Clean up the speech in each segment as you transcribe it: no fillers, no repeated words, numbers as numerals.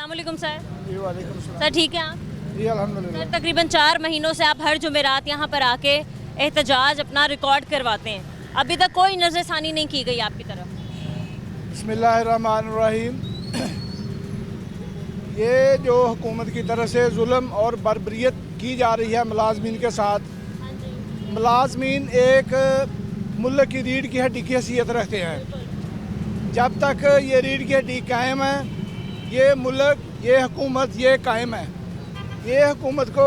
अस्सलामुअलैकुम सर। जी वालेकुम सलाम। सर ठीक है आप? जी अल्हम्दुलिल्लाह। सर तकरीबन 4 महीनों से आप हर जुमेरात यहाँ पर आके एहतजाज अपना रिकॉर्ड करवाते हैं, अभी तक कोई नज़रसानी नहीं की गई आपकी तरफ। बिस्मिल्लाहिर्रहमानिर्रहीम। ये जो हुकूमत की तरफ से जुल्म और बर्बरियत की जा रही है मुलाजमीन के साथ, मुलाजमीन एक मुल्क की रीढ़ की हड्डी की हैसियत रखते हैं। जब तक ये रीढ़ की हड्डी कायम है, ये मुल्क, ये हुकूमत, ये कायम है। ये हुकूमत को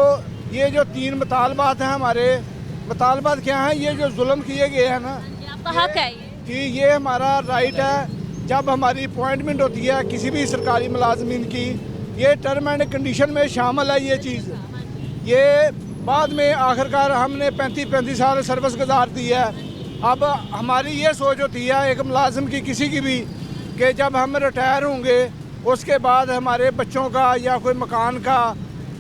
ये जो 3 मुतालबात हैं हमारे, मुतालबात क्या हैं? ये जो जुल्म किए गए हैं ना, आपका हक है ये कि ये हमारा राइट है। जब हमारी अपॉइंटमेंट होती है किसी भी सरकारी मुलाजमीन की, ये टर्म एंड कंडीशन में शामिल है ये चीज़। ये बाद में आखिरकार हमने 35 साल सर्विस गुजार दी है। अब हमारी ये सोच होती है एक मुलाजिम की, किसी की भी, कि जब हम रिटायर होंगे उसके बाद हमारे बच्चों का या कोई मकान का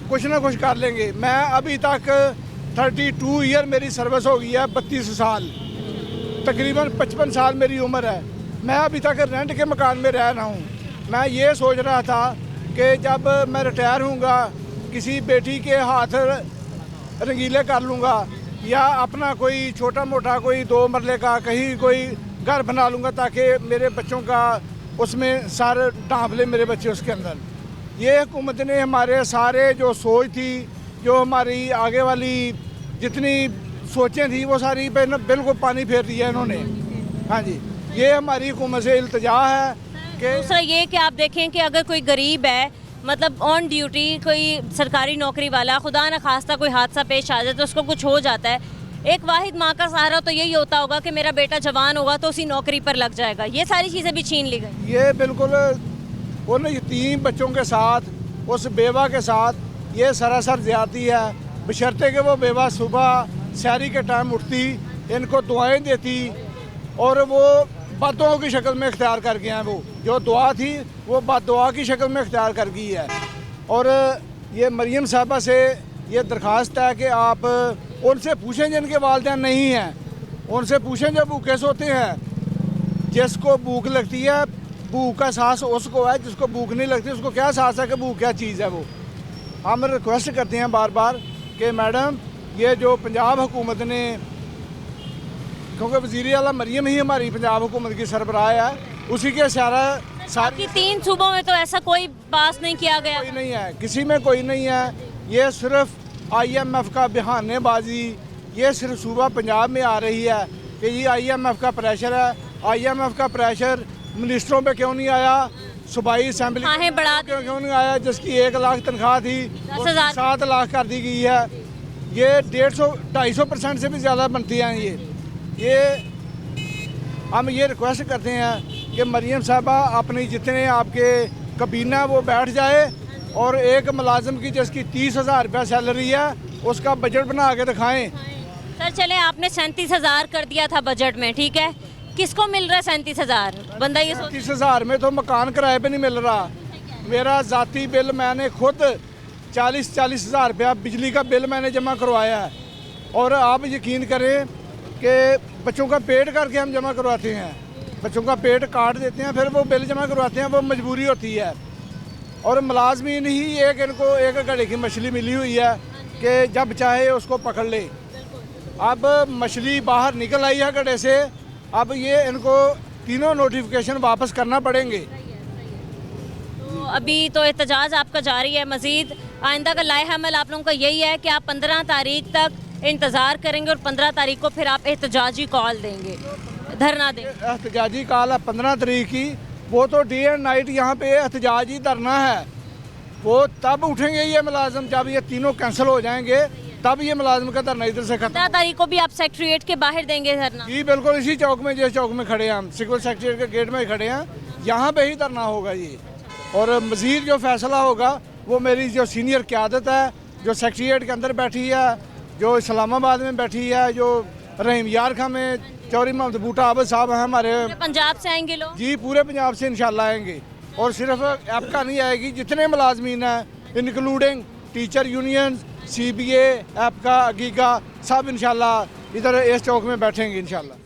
कुछ ना कुछ कर लेंगे। मैं अभी तक 32 ईयर मेरी सर्विस हो गई है, 32 साल, तकरीबन 55 साल मेरी उम्र है। मैं अभी तक रेंट के मकान में रह रहा हूँ। मैं ये सोच रहा था कि जब मैं रिटायर होऊंगा किसी बेटी के हाथ रंगीले कर लूँगा या अपना कोई छोटा मोटा कोई 2 मरले का कहीं कोई घर बना लूँगा ताकि मेरे बच्चों का उसमें सर ढाँप ले मेरे बच्चे उसके अंदर। ये हुकूमत ने हमारे सारे जो सोच थी, जो हमारी आगे वाली जितनी सोचें थी, वो सारी पे बिल्कुल पानी फेर दिया इन्होंने। हाँ जी, ये हमारी हुकूमत से इल्तिजा है कि दूसरा ये कि आप देखें कि अगर कोई गरीब है, मतलब ऑन ड्यूटी कोई सरकारी नौकरी वाला, खुदा न खास्ता कोई हादसा पेश आ जाए तो उसको कुछ हो जाता है, एक वाहिद माँ का सहारा तो यही होता होगा कि मेरा बेटा जवान होगा तो उसी नौकरी पर लग जाएगा। ये सारी चीज़ें भी छीन ली गई। ये बिल्कुल उन यतीम बच्चों के साथ, उस बेवा के साथ ये सरासर ज़्यादती है। बशर्ते कि वो बेवा सुबह सहरी के टाइम उठती, इनको दुआएं देती, और वो बददुआ की शक्ल में इख्तियार कर गए हैं। वो जो दुआ थी वो बददुआ की शक्ल में इख्तियार कर गई है। और ये मरियम साहबा से ये दरख्वास्त है कि आप उनसे पूछें जिनके वालिदैन नहीं हैं, उनसे पूछें जो भूखे सोते हैं। जिसको भूख लगती है, भूख का एहसास उसको है, जिसको भूख नहीं लगती उसको क्या एहसास है कि भूख क्या चीज़ है। वो हम रिक्वेस्ट करते हैं बार बार कि मैडम, ये जो पंजाब हुकूमत ने, क्योंकि वज़ीर आला मरियम ही हमारी पंजाब हुकूमत की सरबराह है, उसी के सारा बाकी 3 सूबों में तो ऐसा कोई पास नहीं किया गया। कोई नहीं है, किसी में कोई नहीं है। ये सिर्फ IMF का बहानेबाजी, ये सिर्फ सूबा पंजाब में आ रही है कि ये IMF का प्रेशर है। IMF का प्रेशर मिनिस्टरों पे क्यों नहीं आया, सूबाई असेंबली क्यों नहीं आया, जिसकी 1 लाख तनख्वाह थी 7 लाख कर दी गई है। ये 150-250% से भी ज़्यादा बनती हैं। ये हम ये रिक्वेस्ट करते हैं कि मरियम साहबा अपनी जितने आपके कबीना वो बैठ जाए और एक मुलाजिम की जिसकी 30,000 रुपया सैलरी है उसका बजट बना के दिखाएं। सर चले, आपने 37,000 कर दिया था बजट में, ठीक है, किसको मिल रहा है 37,000? बंदा ये 30,000 में तो मकान किराए पे नहीं मिल रहा। मेरा ज़ाती बिल, मैंने खुद 40,000 रुपया बिजली का बिल मैंने जमा करवाया है। और आप यकीन करें कि बच्चों का पेट करके हम जमा करवाते हैं, बच्चों का पेट काट देते हैं, फिर वो बिल जमा करवाते हैं। वो मजबूरी होती है। और मुलाजमीन ही इनको एक घड़े की मछली मिली हुई है कि जब चाहे उसको पकड़ ले। अब मछली बाहर निकल आई है घड़े से, अब ये इनको तीनों नोटिफिकेशन वापस करना पड़ेंगे। तो अभी तो एहतजाज आपका जारी है, मज़ीद आइंदा का लाए अमल आप लोगों का यही है कि आप 15 तारीख तक इंतज़ार करेंगे और 15 तारीख को फिर आप एहतजाजी कॉल देंगे, धरना देंगे। एहतजाजी कॉल है 15 तारीख की, वो तो डे एंड नाइट यहाँ पे एहतजाजी धरना है। वो तब उठेंगे ये मुलाजिम जब ये तीनों कैंसिल हो जाएंगे, तब ये मुलाजिम का धरना इधर से खत्म। 15 तारीख को भी आप सेक्रेटरीट के बाहर देंगे धरना? जी बिल्कुल, इसी चौक में, जिस चौक में खड़े हैं हम, सिविल सेक्रेटरीट के गेट में ही खड़े हैं, यहाँ पे ही धरना होगा ये। और मज़ीद जो फैसला होगा वो मेरी जो सीनियर क़यादत है, जो सेक्रेटरीट के अंदर बैठी है, जो इस्लामाबाद में बैठी है, जो रहीम यार खां में चौधरी मोहम्मद बूटा आबद साहब हैं हमारे, पंजाब से आएंगे लोग? जी पूरे पंजाब से इंशाल्लाह आएंगे। और सिर्फ एपका नहीं आएगी, जितने मुलाजमीन हैं इंक्लूडिंग टीचर यूनियन, CBA, एपका, अगीगा, सब इंशाल्लाह इधर इस चौक में बैठेंगे इंशाल्लाह।